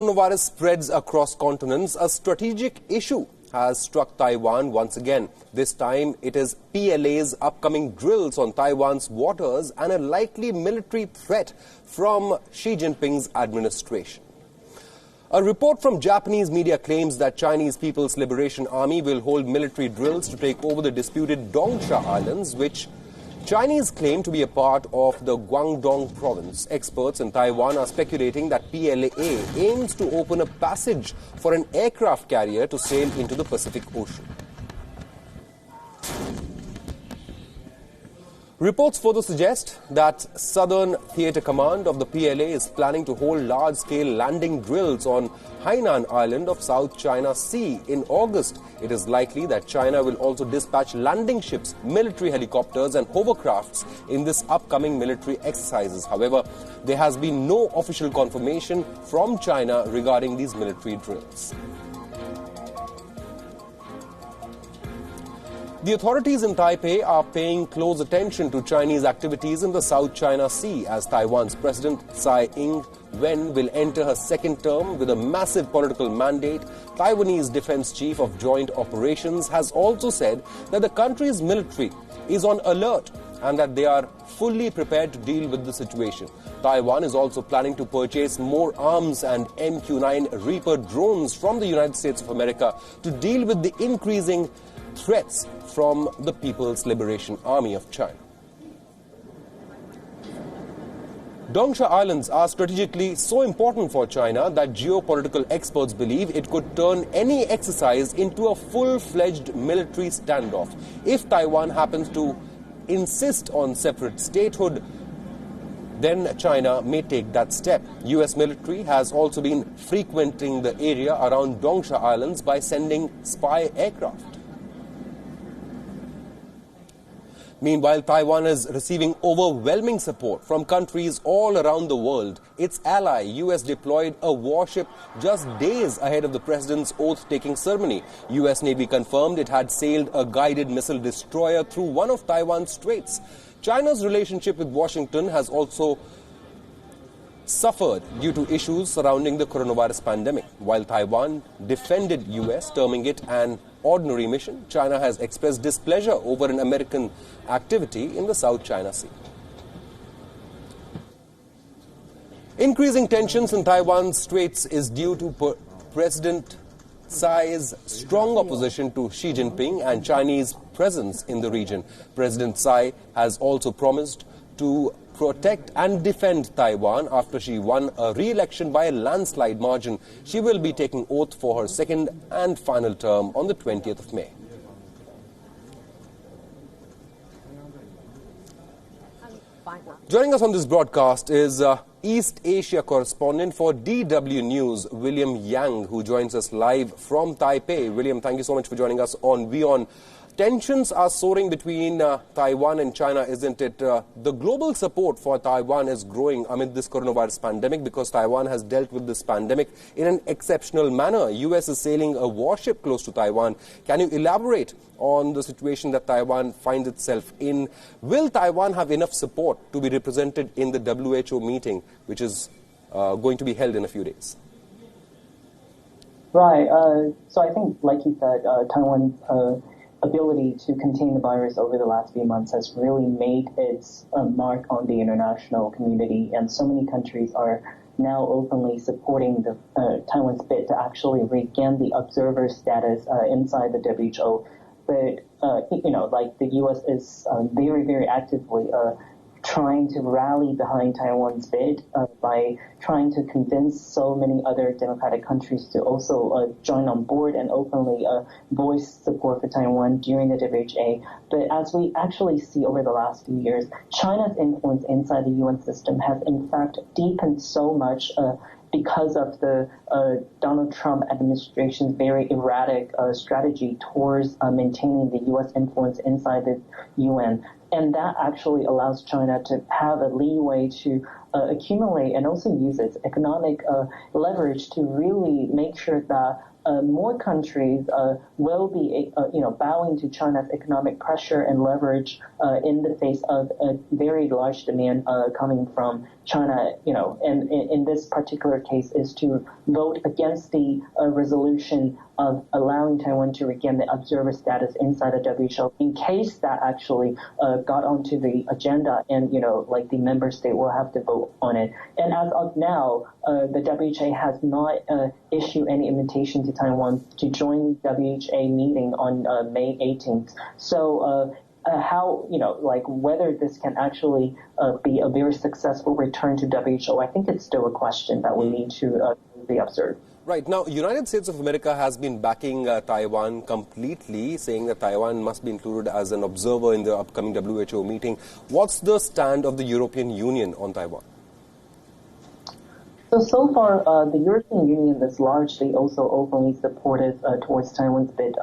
Coronavirus spreads across continents, a strategic issue has struck Taiwan once again. This time it is PLA's upcoming drills on Taiwan's waters and a likely military threat from Xi Jinping's administration. A report from Japanese media claims that Chinese People's Liberation Army will hold military drills to take over the disputed Dongsha Islands, which Chinese claim to be a part of the Guangdong province. Experts in Taiwan are speculating that PLA aims to open a passage for an aircraft carrier to sail into the Pacific Ocean. Reports further suggest that Southern Theatre Command of the PLA is planning to hold large-scale landing drills on Hainan Island of South China Sea in August. It is likely that China will also dispatch landing ships, military helicopters and hovercrafts in this upcoming military exercises. However, there has been no official confirmation from China regarding these military drills. The authorities in Taipei are paying close attention to Chinese activities in the South China Sea as Taiwan's President Tsai Ing-wen will enter her second term with a massive political mandate. Taiwanese Defense Chief of Joint Operations has also said that the country's military is on alert and that they are fully prepared to deal with the situation. Taiwan is also planning to purchase more arms and MQ-9 Reaper drones from the United States of America to deal with the increasing threats from the People's Liberation Army of China. Dongsha Islands are strategically so important for China that geopolitical experts believe it could turn any exercise into a full-fledged military standoff. If Taiwan happens to insist on separate statehood, then China may take that step. US military has also been frequenting the area around Dongsha Islands by sending spy aircraft. Meanwhile, Taiwan is receiving overwhelming support from countries all around the world. Its ally, US, deployed a warship just days ahead of the president's oath-taking ceremony. US Navy confirmed it had sailed a guided missile destroyer through one of Taiwan's straits. China's relationship with Washington has also suffered due to issues surrounding the coronavirus pandemic. While Taiwan defended US, terming it an ordinary mission, China has expressed displeasure over an American activity in the South China Sea. Increasing tensions in Taiwan's straits is due to President Tsai's strong opposition to Xi Jinping and Chinese presence in the region. President Tsai has also promised to protect and defend Taiwan after she won a re-election by a landslide margin. She will be taking oath for her second and final term on the 20th of May. Joining us on this broadcast is East Asia correspondent for DW News, William Yang, who joins us live from Taipei. William, thank you so much for joining us on WION. Tensions are soaring between Taiwan and China, isn't it? The global support for Taiwan is growing amid this coronavirus pandemic because Taiwan has dealt with this pandemic in an exceptional manner. US is sailing a warship close to Taiwan. Can you elaborate on the situation that Taiwan finds itself in? Will Taiwan have enough support to be represented in the WHO meeting, which is going to be held in a few days? Right. So I think, like you said, Taiwan's ability to contain the virus over the last few months has really made its mark on the international community, and so many countries are now openly supporting the Taiwan's bid to actually regain the observer status inside the WHO. But like the U.S. is very, very actively trying to rally behind Taiwan's bid by trying to convince so many other democratic countries to also join on board and openly voice support for Taiwan during the WHO. But as we actually see over the last few years, China's influence inside the UN system has in fact deepened so much because of the Donald Trump administration's very erratic strategy towards maintaining the U.S. influence inside the UN. And that actually allows China to have a leeway to accumulate and also use its economic leverage to really make sure that more countries will be, bowing to China's economic pressure and leverage in the face of a very large demand coming from China, and in this particular case, is to vote against the resolution of allowing Taiwan to regain the observer status inside the WHO in case that actually got onto the agenda, and like the member state will have to vote on it. And as of now, the WHO has not issued any invitation to Taiwan to join the WHO meeting on May 18th. So how, whether this can actually be a very successful return to WHO, I think it's still a question that we need to be observed. Right. Now, United States of America has been backing Taiwan completely, saying that Taiwan must be included as an observer in the upcoming WHO meeting. What's the stand of the European Union on Taiwan? So far, the European Union is largely also openly supportive towards Taiwan's bid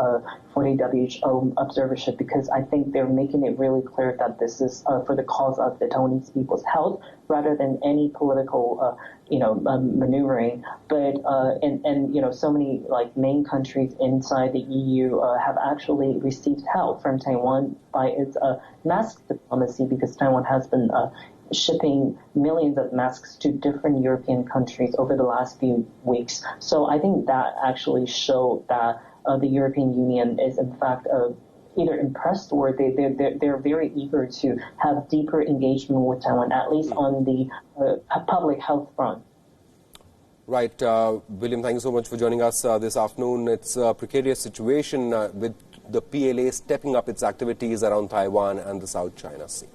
for the WHO observership, because I think they're making it really clear that this is for the cause of the Taiwanese people's health rather than any political, maneuvering. But and so many main countries inside the EU have actually received help from Taiwan by its mask diplomacy, because Taiwan has been shipping millions of masks to different European countries over the last few weeks. So I think that actually showed that the European Union is in fact either impressed or they're very eager to have deeper engagement with Taiwan, at least on the public health front. Right. William, thank you so much for joining us this afternoon. It's a precarious situation with the PLA stepping up its activities around Taiwan and the South China Sea.